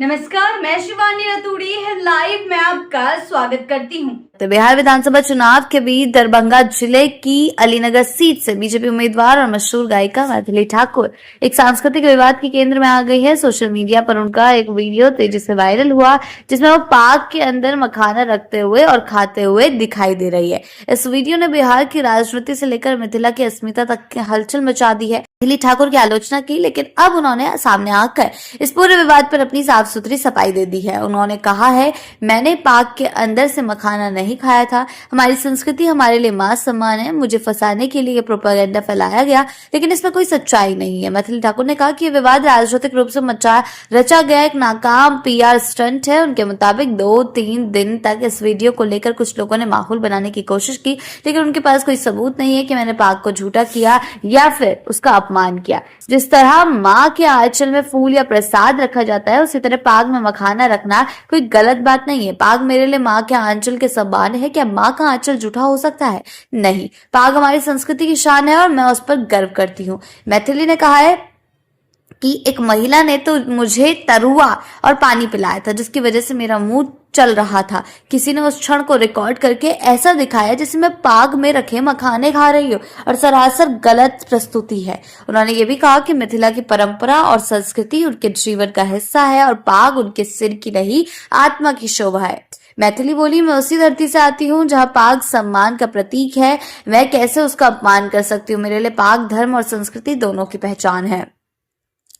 नमस्कार, मैं शिवानी रतूड़ी लाइव में आपका स्वागत करती हूँ। तो बिहार विधानसभा चुनाव के बीच दरभंगा जिले की अलीनगर सीट से बीजेपी उम्मीदवार और मशहूर गायिका मैथिली ठाकुर एक सांस्कृतिक विवाद के केंद्र में आ गई है। सोशल मीडिया पर उनका एक वीडियो तेजी से वायरल हुआ, जिसमें वो पाक के अंदर मखाना रखते हुए और खाते हुए दिखाई दे रही है। इस वीडियो ने बिहार की राजनीति से लेकर मिथिला की अस्मिता तक हलचल मचा दी है। मैथिली ठाकुर की आलोचना की, लेकिन अब उन्होंने सामने आकर इस पूरे विवाद पर अपनी साफ सुथरी सफाई दे दी है। उन्होंने कहा है, मैंने पाक के अंदर से मखाना नहीं खाया था। हमारी संस्कृति हमारे लिए मान सम्मान है। मुझे फंसाने के लिए प्रोपेगेंडा फैलाया गया, लेकिन इसमें कोई सच्चाई नहीं है। मैथिली ठाकुर ने कहा कि यह विवाद राजनीतिक रूप से रचा गया एक नाकाम पीआर स्टंट है। उनके मुताबिक 2-3 दिन तक इस वीडियो को लेकर कुछ लोगों ने माहौल बनाने की कोशिश की, लेकिन उनके पास कोई सबूत नहीं है कि मैंने पाक को झूठा किया या फिर उसका अपमान किया। जिस तरह माँ के आंचल में फूल या प्रसाद रखा जाता है, उसी तरह पाक में मखाना रखना कोई गलत बात नहीं है। पाक मेरे लिए माँ के आंचल के समान है। क्या माँ का आंचल झूठा हो सकता है? नहीं, पाक हमारी संस्कृति की शान है और मैं उस पर गर्व करती हूँ। मैथिली ने कहा है कि एक महिला ने तो मुझे तरुआ और पानी पिलाया था, जिसकी वजह से मेरा मुंह चल रहा था। किसी ने उस क्षण को रिकॉर्ड करके ऐसा दिखाया जैसे मैं पाग में रखे मखाने खा रही हूँ, और सरासर गलत प्रस्तुति है। उन्होंने ये भी कहा कि मिथिला की परंपरा और संस्कृति उनके जीवन का हिस्सा है और पाग उनके सिर की नहीं, आत्मा की शोभा है। मैथिली बोली, मैं उसी धरती से आती हूँ जहाँ पाग सम्मान का प्रतीक है। मैं कैसे उसका अपमान कर सकती हूँ? मेरे लिए पाग धर्म और संस्कृति दोनों की पहचान है।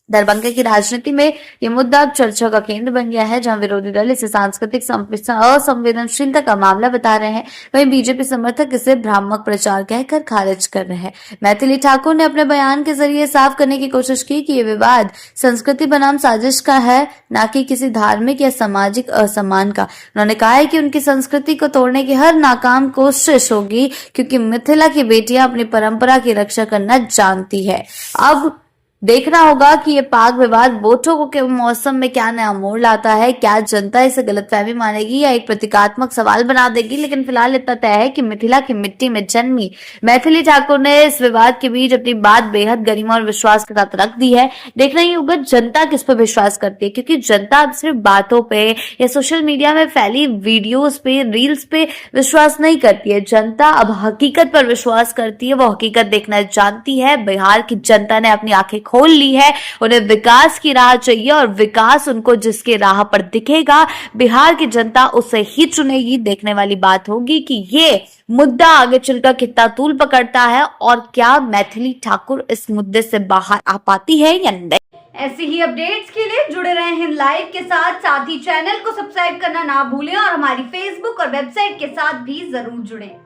दरभंगा की राजनीति में ये मुद्दा अब चर्चा का केंद्र बन गया है, जहां विरोधी दल इसे सांस्कृतिक असंवेदनशीलता का मामला बता रहे हैं, वहीं बीजेपी समर्थक इसे भ्रामक प्रचार कहकर खारिज कर रहे हैं। मैथिली ठाकुर ने अपने बयान के जरिए साफ करने की कोशिश की कि ये विवाद संस्कृति बनाम साजिश का है, न कि किसी धार्मिक या सामाजिक असम्मान का। उन्होंने कहा है कि उनकी संस्कृति को तोड़ने की हर नाकाम कोशिश होगी, क्योंकि मिथिला की बेटियां अपनी परंपरा की रक्षा करना जानती है। अब देखना होगा कि ये पाक विवाद वोटों के मौसम में क्या नया मोड़ लाता है। क्या जनता इसे गलतफहमी मानेगी या एक प्रतीकात्मक सवाल बना देगी? लेकिन फिलहाल इतना तय है कि मिथिला की मिट्टी में जन्मी मैथिली ठाकुर ने इस विवाद के बीच अपनी बात बेहद गरिमा और विश्वास के साथ रख दी है। देखना ही होगा जनता किस पर विश्वास करती है, क्योंकि जनता अब सिर्फ बातों पे या सोशल मीडिया में फैली वीडियोस पे, रील्स पे विश्वास नहीं करती है। जनता अब हकीकत पर विश्वास करती है, वो हकीकत देखना जानती है। बिहार की जनता ने अपनी आंखें खोल ली है। उन्हें विकास की राह चाहिए और विकास उनको जिसके राह पर दिखेगा, बिहार की जनता उसे ही चुनेगी। देखने वाली बात होगी कि ये मुद्दा आगे चलकर कितना तूल पकड़ता है और क्या मैथिली ठाकुर इस मुद्दे से बाहर आ पाती है या नहीं। ऐसी ही अपडेट्स के लिए जुड़े रहे हैं लाइव के साथ ही चैनल को सब्सक्राइब करना ना भूलें और हमारी फेसबुक और वेबसाइट के साथ भी जरूर जुड़ें।